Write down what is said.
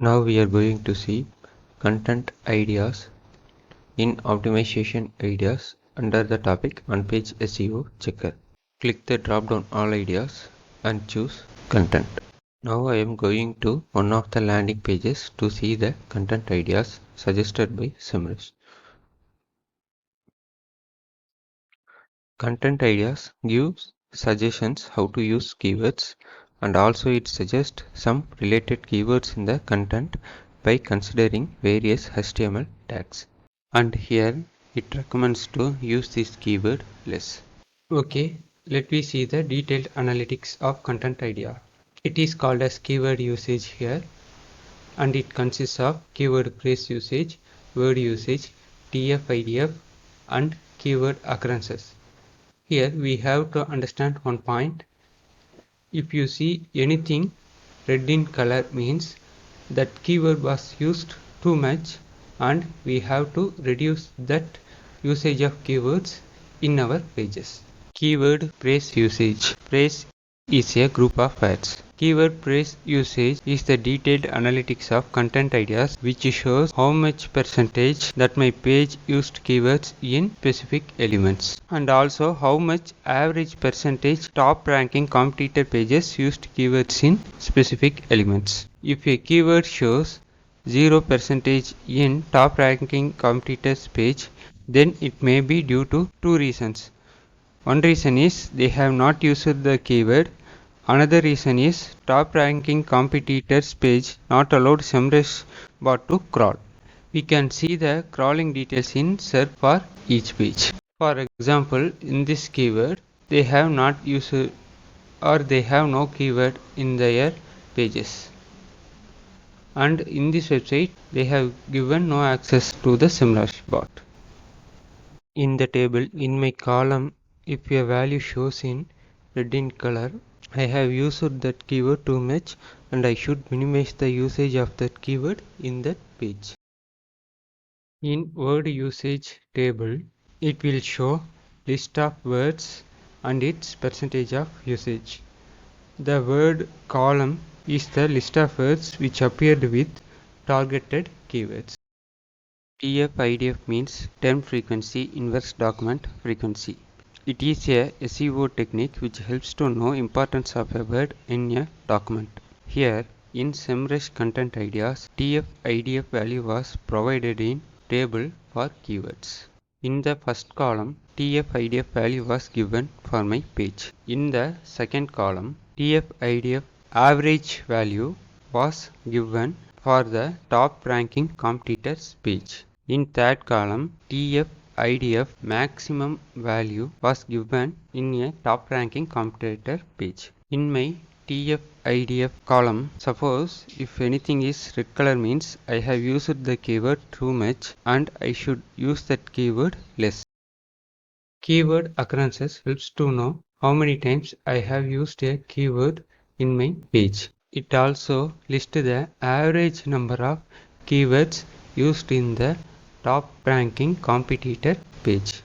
Now we are going to see content ideas in optimization ideas under the topic on-page SEO checker. Click the drop-down all ideas and choose content. Now I am going to one of the landing pages to see the content ideas suggested by Semrush. Content ideas gives suggestions how to use keywords, and also it suggests some related keywords in the content by considering various HTML tags. And here it recommends to use this keyword less. Okay, let me see the detailed analytics of content idea. It is called as keyword usage here, and it consists of keyword phrase usage, word usage, tf-idf, and keyword occurrences. Here we have to understand one point. If you see anything red in color means that keyword was used too much, and we have to reduce that usage of keywords in our pages. Keyword phrase usage. Phrase is a group of words. Keyword phrase usage is the detailed analytics of content ideas, which shows how much percentage that my page used keywords in specific elements, and also how much average percentage top ranking competitor pages used keywords in specific elements. If a keyword shows 0% in top ranking competitors page, then it may be due to two reasons. One reason is they have not used the keyword. Another reason is top ranking competitors page not allowed Semrush bot to crawl. We can see the crawling details in SERP for each page. For example, in this keyword, they have not used or they have no keyword in their pages. And in this website, they have given no access to the Semrush bot. In the table, in my column, if a value shows in red in color, I have used that keyword too much, and I should minimize the usage of that keyword in that page. In word usage table, it will show list of words and its percentage of usage. The word column is the list of words which appeared with targeted keywords. tf-idf means term frequency inverse document frequency. It is a SEO technique which helps to know importance of a word in a document. Here in Semrush content ideas, tf-idf value was provided in table for keywords. In the first column, tf-idf value was given for my page. In the second column, tf-idf average value was given for the top ranking competitors page. In third column, tf-idf maximum value was given in a top ranking competitor page. In my tf-idf column, suppose if anything is red color means I have used the keyword too much and I should use that keyword less. Keyword occurrences helps to know how many times I have used a keyword in my page. It also lists the average number of keywords used in the top ranking competitor page.